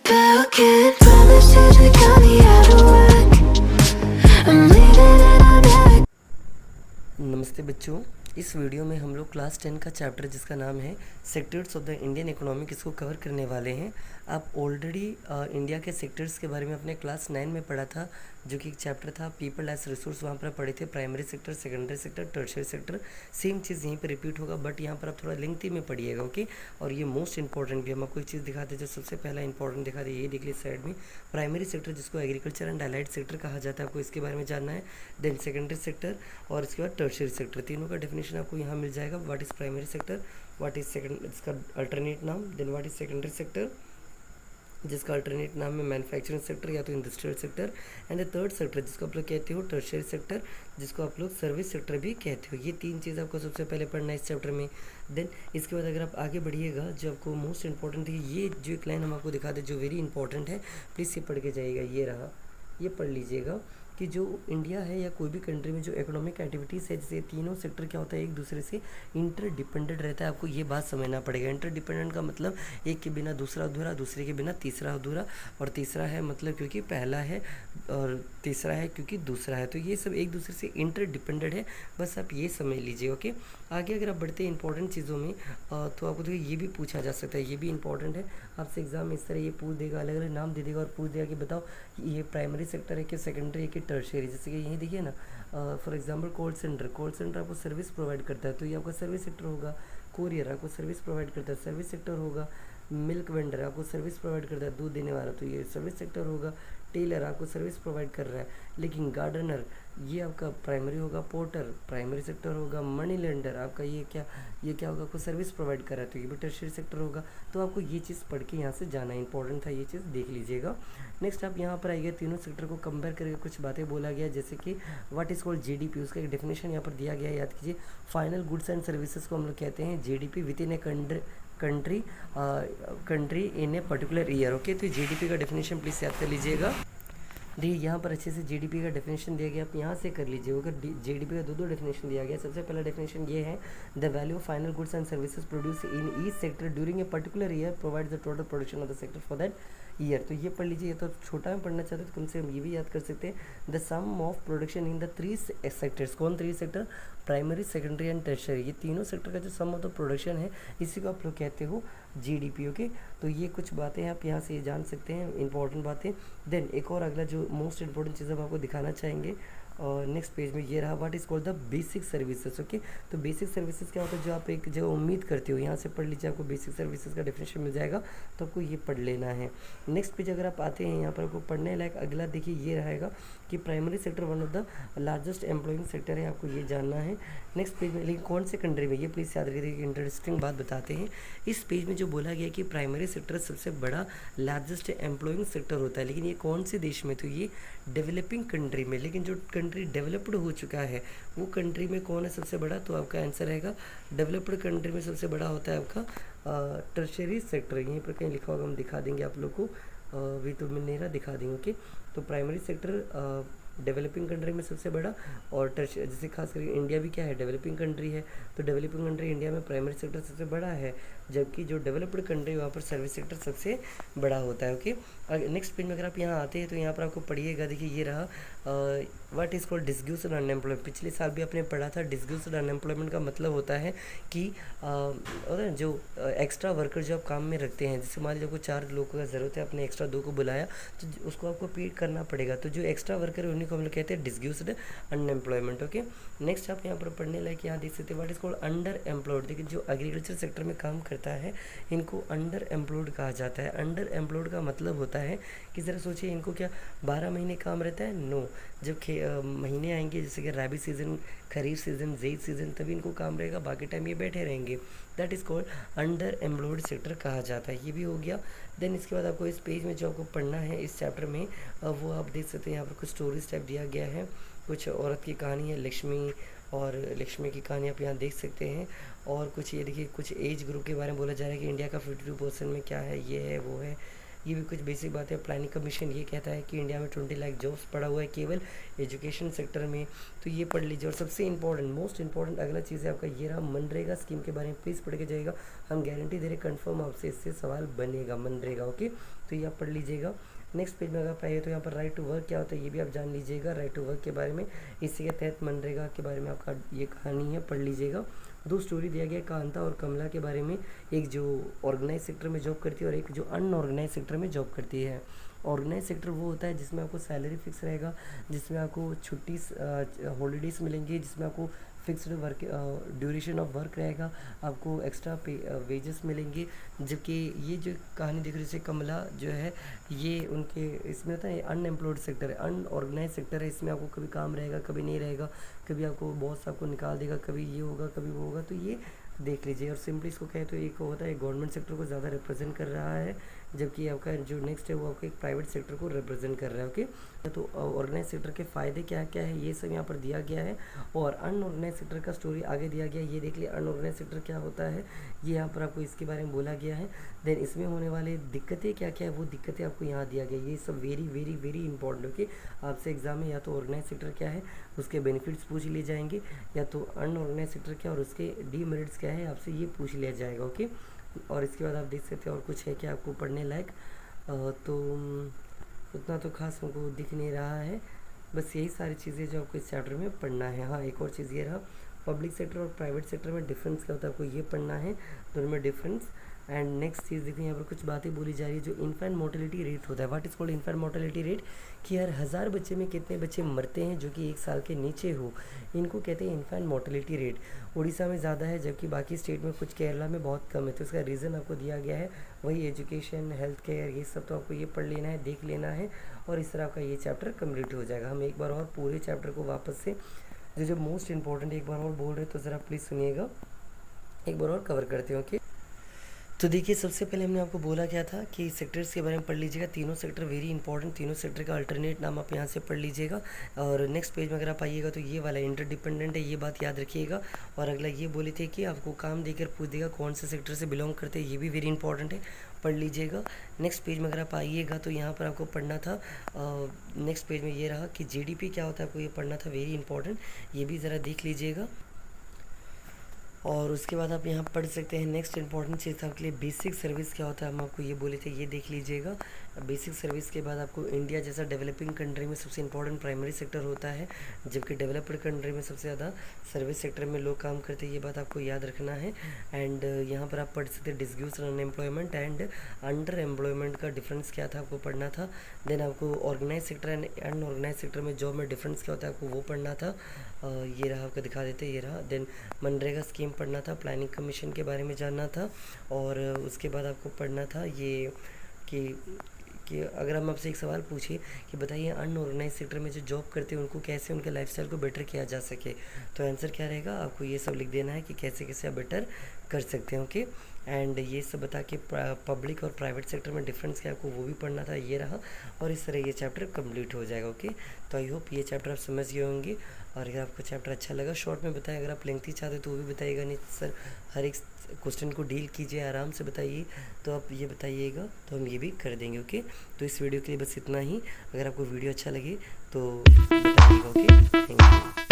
broken. Promise to call me out of work. I'm leaving and I'm never. नमस्ते बच्चों, इस video में हम लोग क्लास 10 का चैप्टर जिसका नाम है sectors of the Indian economic इसको कवर करने वाले हैं। आप ऑलरेडी इंडिया के सेक्टर्स के बारे में अपने क्लास 9 में पढ़ा था, जो कि एक चैप्टर था पीपल एज रिसोर्स। वहाँ पर पढ़े थे primary sector, secondary sector, tertiary sector. Same चीज़ यहीं पर रिपीट होगा, बट यहाँ पर आप थोड़ा लेंथी में पढ़िएगा, ओके। और ये मोस्ट इंपॉर्टेंट भी, हम आपको एक चीज़ दिखाते हैं जो सबसे पहला इंपॉर्टेंट दिखाते हैं, ये देख लीजिए साइड में। प्राइमरी सेक्टर जिसको एग्रीकल्चर एंड अलाइड सेक्टर कहा जाता है, आपको इसके बारे में जानना है। देन सेकेंडरी सेक्टर और इसके बाद टर्शियरी सेक्टर, तीनों का डेफिनेशन आपको यहाँ मिल जाएगा। What is primary sector, what is second, इसका अल्टरनेट नाम। Then what is secondary sector, जिसका अल्टरनेट नाम है मैन्युफैक्चरिंग सेक्टर या तो industrial sector. And the third sector जिसको आप लोग कहते हो टर्शियरी सेक्टर, जिसको आप लोग सर्विस सेक्टर भी कहते हो। ये तीन चीज़ आपको सबसे पहले पढ़ना है इस चैप्टर में। देन इसके बाद अगर आप आगे बढ़िएगा, जो आपको मोस्ट इंपॉर्टेंट है, ये जो एक लाइन हम आपको दिखाते हैं जो वेरी इंपॉर्टेंट है, प्लीज़ ये पढ़ के जाइएगा। ये रहा, ये पढ़ लीजिएगा कि जो इंडिया है या कोई भी कंट्री में जो इकोनॉमिक एक्टिविटीज़ है, जैसे तीनों सेक्टर क्या होता है, एक दूसरे से इंटर डिपेंडेंट रहता है। आपको ये बात समझना पड़ेगा। इंटर डिपेंडेंट का मतलब एक के बिना दूसरा अधूरा, दूसरे के बिना तीसरा अधूरा, और तीसरा है मतलब क्योंकि पहला है, और तीसरा है क्योंकि दूसरा है। तो ये सब एक दूसरे से इंटर डिपेंडेंट है, बस आप ये समझ लीजिए, ओके। आगे अगर आप बढ़ते हैं इंपॉर्टेंट चीज़ों में, तो आपको देखिए ये भी पूछा जा सकता है, ये भी इंपॉर्टेंट है। आपसे एग्जाम में इस तरह ये पूछ देगा, अलग अलग नाम दे देगा और पूछ देगा कि बताओ ये प्राइमरी सेक्टर है कि सेकेंडरी है कि टर्शियरी। जैसे कि यही देखिए ना, for example call centre, call centre आपको सर्विस प्रोवाइड करता है, तो ये आपका सर्विस सेक्टर होगा। कोरियर आपको सर्विस प्रोवाइड करता है, सर्विस सेक्टर होगा। मिल्क वेंडर आपको सर्विस प्रोवाइड करता है, दूध देने वाला, तो ये सर्विस सेक्टर होगा। टेलर आपको सर्विस प्रोवाइड कर रहा है। लेकिन गार्डनर ये आपका प्राइमरी होगा। पोर्टर प्राइमरी सेक्टर होगा। मनी लेंडर आपका ये क्या होगा, आपको सर्विस प्रोवाइड कर रहा है, तो ये भी टर्शियरी सेक्टर होगा। तो आपको ये चीज़ पढ़ के यहाँ से जाना इंपॉर्टेंट था, ये चीज़ देख लीजिएगा। नेक्स्ट आप यहाँ पर आइए, तीनों सेक्टर को कंपेयर करके कुछ बातें बोला गया, जैसे कि व्हाट इज़ कॉल्ड जीडीपी, उसका एक डेफिनेशन यहाँ पर दिया गया है, याद कीजिए। फाइनल गुड्स एंड सर्विसेज को हम लोग कहते हैं GDP with in a country in a particular year, okay. तो जीडीपी का डेफिनेशन प्लीज़ याद कर लीजिएगा। देखिए यहाँ पर अच्छे से जीडीपी का डेफिनेशन दिया गया, आप यहाँ से कर लीजिए। अगर जीडीपी का दो डेफिनेशन दिया गया, सबसे पहला डेफिनेशन ये है, the value of final goods and services produce in each sector during a particular year provides the total production of the sector for that year. तो ये पढ़ लीजिए, ये तो छोटा में पढ़ना चाहते तो कम से कम ये भी याद कर सकते हैं। The sum of production in the three sectors, कौन three sector, primary secondary and tertiary, ये तीनों सेक्टर का जो सम ऑफ द प्रोडक्शन है, इसी को आप लोग कहते हो जीडीपी, ओके। तो ये कुछ बातें हैं, आप यहाँ से जान सकते हैं, इंपॉर्टेंट बातें। देन एक और अगला जो मोस्ट इंपॉर्टेंट चीज़ हम आपको दिखाना चाहेंगे, और नेक्स्ट पेज में ये रहा, what is called the basic services, okay. तो बेसिक सर्विसेज क्या होता है, जो आप एक जगह उम्मीद करते हो, यहाँ से पढ़ लीजिए, आपको बेसिक सर्विसेज का डेफिनेशन मिल जाएगा, तो आपको ये पढ़ लेना है। नेक्स्ट पेज अगर आप आते हैं, यहाँ पर आपको पढ़ने लायक अगला देखिए ये रहेगा कि primary sector one of the largest employing sector है, आपको ये जानना है। नेक्स्ट पेज में, लेकिन कौन से कंट्री में, ये प्लीज़ याद रखिए, इंटरेस्टिंग बात बताते हैं। इस पेज में जो बोला गया कि प्राइमरी सेक्टर सबसे बड़ा लार्जेस्ट एम्प्लॉइंग सेक्टर होता है, लेकिन ये कौन से देश में, तो ये डेवलपिंग कंट्री में। लेकिन जो कंट्री डेवलप्ड हो चुका है, वो कंट्री में कौन है सबसे बड़ा, तो आपका आंसर रहेगा डेवलप्ड कंट्री में सबसे बड़ा होता है आपका टर्शियरी सेक्टर। यहीं पर कहीं लिखा होगा, हम दिखा देंगे आप लोग को, अभी तो मिल नहीं रहा, दिखा देंगे, ओके। तो प्राइमरी सेक्टर डेवलपिंग कंट्री में सबसे बड़ा, और जैसे खास करके इंडिया भी क्या है, डेवलपिंग कंट्री है, तो डेवलपिंग कंट्री इंडिया में प्राइमरी सेक्टर सबसे बड़ा है, जबकि जो डेवलप्ड कंट्री वहाँ पर सर्विस सेक्टर सबसे बड़ा होता है, ओके। नेक्स्ट पेज में अगर आप यहाँ आते हैं तो यहाँ पर आपको पढ़िएगा, देखिए ये रहा, व्हाट इज़ कॉल्ड डिस्ग्यूस्ड अनएम्प्लॉयमेंट। पिछले साल भी आपने पढ़ा था, डिस्ग्यूस्ड अनएम्प्लॉयमेंट का मतलब होता है कि जो एक्स्ट्रा वर्कर जो आप काम में रखते हैं, जैसे मान लीजिए आपको 4 लोगों का ज़रूरत है, आपने एक्स्ट्रा 2 को बुलाया, तो उसको आपको पे करना पड़ेगा, तो जो एक्स्ट्रा वर्कर है उन्हीं को हम लोग कहते हैं डिस्ग्यूस्ड अनएम्प्लॉयमेंट, ओके। नेक्स्ट आप यहाँ पर पढ़ने लायक यहाँ देख सकते हैं, what is called under employed. देखिए जो एग्रीकल्चर सेक्टर में काम करता है, इनको अंडर एम्प्लॉयड कहा जाता है। अंडर एम्प्लॉयड का मतलब होता है कि ज़रा सोचिए, इनको क्या 12 महीने काम रहता है, नो। जब महीने आएंगे, जैसे कि रबी सीज़न, खरीफ सीज़न, ज़ैद सीज़न, तभी इनको काम रहेगा, बाकी टाइम ये बैठे रहेंगे। That is called under employed sector कहा जाता है, ये भी हो गया। देन इसके बाद आपको इस पेज में जो आपको पढ़ना है इस चैप्टर में, वो आप देख सकते हैं, यहाँ पर कुछ स्टोरीज टाइप दिया गया है, कुछ औरत की कहानी है, लक्ष्मी, और लक्ष्मी की कहानी आप यहाँ देख सकते हैं। और कुछ ये देखिए, कुछ एज ग्रुप के बारे में बोला जा रहा है कि इंडिया का 52% में क्या है, ये है, वो है। ये भी कुछ बेसिक बात है। प्लानिंग कमीशन ये कहता है कि इंडिया में 20 लाख जॉब्स पड़ा हुआ है केवल एजुकेशन सेक्टर में, तो ये पढ़ लीजिए। और सबसे इंपॉर्टेंट, मोस्ट इंपॉर्टेंट अगला चीज़ है आपका ये रहा मनरेगा स्कीम के बारे में, प्लीज़ पढ़ के जाइएगा। हम गारंटी दे रहे कंफर्म आपसे इससे सवाल बनेगा मनरेगा, ओके, तो ये आप पढ़ लीजिएगा। नेक्स्ट पेज में अगर आप आइए तो यहाँ पर राइट टू वर्क क्या होता है ये भी आप जान लीजिएगा, राइट टू वर्क के बारे में। इसी के तहत मनरेगा के बारे में आपका ये कहानी है, पढ़ लीजिएगा। 2 स्टोरी दिया गया कांता और कमला के बारे में, एक जो ऑर्गेनाइज सेक्टर में जॉब करती है और एक जो अनऑर्गेनाइज सेक्टर में जॉब करती है। ऑर्गेनाइज सेक्टर वो होता है जिसमें आपको सैलरी फिक्स रहेगा, जिसमें आपको छुट्टी हॉलीडेज़ मिलेंगी, जिसमें आपको fixed work duration of work रहेगा, आपको एक्स्ट्रा पे वेजेस मिलेंगे। जबकि ये जो कहानी देख रही है जैसे कमला जो है ये उनके इसमें होता है अनएम्प्लॉयड सेक्टर है, अनऑर्गेनाइज सेक्टर है, इसमें आपको कभी काम रहेगा कभी नहीं रहेगा, कभी आपको बॉस आपको निकाल देगा, कभी ये होगा कभी वो होगा, तो ये देख लीजिए। और सिंपली इसको कहें तो एक होता है गवर्नमेंट सेक्टर को ज़्यादा रिप्रेजेंट कर रहा है, जबकि आपका जो नेक्स्ट है वो आपका एक प्राइवेट सेक्टर को रिप्रेजेंट कर रहा है, ओके। तो ऑर्गेनाइज सेक्टर के फ़ायदे क्या क्या है ये सब यहाँ पर दिया गया है, और अनऑर्गेनाइज सेक्टर का स्टोरी आगे दिया गया है, ये देख लिया अनऑर्गेनाइज सेक्टर क्या होता है, ये यहाँ पर आपको इसके बारे में बोला गया है। देन इसमें होने वाले दिक्कतें क्या क्या है वो दिक्कतें आपको यहाँ दिया गया, ये सब very very very important, okay. आपसे एग्जाम में या तो ऑर्गेनाइज सेक्टर क्या है उसके बेनिफिट्स पूछ लिए जाएंगे, या तो अनऑर्गेनाइज सेक्टर क्या और उसके डीमेरिट्स क्या है आपसे ये पूछ लिया जाएगा, ओके। और इसके बाद आप देख सकते हैं और कुछ है कि आपको पढ़ने लायक, तो उतना तो खास हमको दिख नहीं रहा है, बस यही सारी चीज़ें जो आपको इस चैप्टर में पढ़ना है। हाँ, एक और चीज़ ये रहा पब्लिक सेक्टर और प्राइवेट सेक्टर में डिफरेंस क्या होता है आपको ये पढ़ना है, दोनों में डिफरेंस। एंड नेक्स्ट चीज़ देखिए यहाँ पर कुछ बातें बोली जा रही है, जो इन्फेंट मोर्टेलिटी रेट होता है, what is called infant mortality rate, कि हर 1000 बच्चे में कितने बच्चे मरते हैं जो कि 1 साल के नीचे हो, इनको कहते हैं इन्फेंट मोर्टेलिटी रेट। उड़ीसा में ज़्यादा है जबकि बाकी स्टेट में कुछ केरला में बहुत कम है, तो इसका रीज़न आपको दिया गया है, वही एजुकेशन हेल्थ केयर ये सब तो आपको ये पढ़ लेना है, देख लेना है, और इस तरह आपका ये चैप्टर कम्प्लीट हो जाएगा। हम एक बार और पूरे चैप्टर को वापस से जो मोस्ट इंपॉर्टेंट एक बार और बोल रहे तो ज़रा प्लीज़ सुनिएगा, एक बार और कवर करते हो, ओके। तो देखिए सबसे पहले हमने आपको बोला क्या था कि सेक्टर्स के बारे में पढ़ लीजिएगा, तीनों सेक्टर वेरी इंपॉर्टेंट, तीनों सेक्टर का अल्टरनेट नाम आप यहाँ से पढ़ लीजिएगा। और नेक्स्ट पेज में अगर आप आइएगा तो ये वाला इंटरडिपेंडेंट है, ये बात याद रखिएगा। और अगला ये बोले थे कि आपको काम देकर पूछ देगा कौन से सेक्टर से बिलोंग करते हैं, ये भी वेरी इंपॉर्टेंट है, पढ़ लीजिएगा। नेक्स्ट पेज में अगर आप आइएगा तो यहाँ पर आपको पढ़ना था, नेक्स्ट पेज में ये रहा कि जीडीपी क्या होता है, आपको ये पढ़ना था, वेरी इंपॉर्टेंट, ये भी ज़रा देख लीजिएगा। और उसके बाद आप यहाँ पढ़ सकते हैं नेक्स्ट इंपॉर्टेंट चीज़ था आपके लिए बेसिक सर्विस क्या होता है, हम आपको ये बोले थे, ये देख लीजिएगा। बेसिक सर्विस के बाद आपको इंडिया जैसा डेवलपिंग कंट्री में सबसे इंपॉर्टेंट प्राइमरी सेक्टर होता है, जबकि डेवलप्ड कंट्री में सबसे ज़्यादा सर्विस सेक्टर में लोग काम करते हैं, ये बात आपको याद रखना है। एंड यहाँ पर आप पढ़ सकते हैं disguise unemployment and under employment का डिफरेंस क्या था आपको पढ़ना था। देन आपको organise sector and unorganise sector में जॉब में डिफरेंस क्या होता है आपको वो पढ़ना था, ये रहा आपको दिखा देते, ये रहा। देन मनरेगा स्कीम पढ़ना था, प्लानिंग कमीशन के बारे में जानना था, और उसके बाद आपको पढ़ना था ये कि अगर हम आपसे एक सवाल पूछे कि बताइए अनऑर्गेनाइज सेक्टर में जो जॉब करते हैं उनको कैसे उनके लाइफस्टाइल को बेटर किया जा सके, तो आंसर क्या रहेगा, आपको ये सब लिख देना है कि कैसे कैसे आप बेटर कर सकते हैं, ओके। एंड ये सब बता के पब्लिक और प्राइवेट सेक्टर में डिफरेंस क्या आपको वो भी पढ़ना था, ये रहा। और इस तरह ये चैप्टर कंप्लीट हो जाएगा, ओके। तो आई होप ये चैप्टर आप समझ गए होंगे, और अगर आपको चैप्टर अच्छा लगा शॉर्ट में बताएं, अगर आप लेंथी चाहते तो वो भी बताइएगा, नहीं सर हर एक क्वेश्चन को डील कीजिए, आराम से बताइए, तो आप ये बताइएगा तो हम ये भी कर देंगे, ओके। तो इस वीडियो के लिए बस इतना ही, अगर आपको वीडियो अच्छा लगे तो बताइएगा, ओके। Thank you.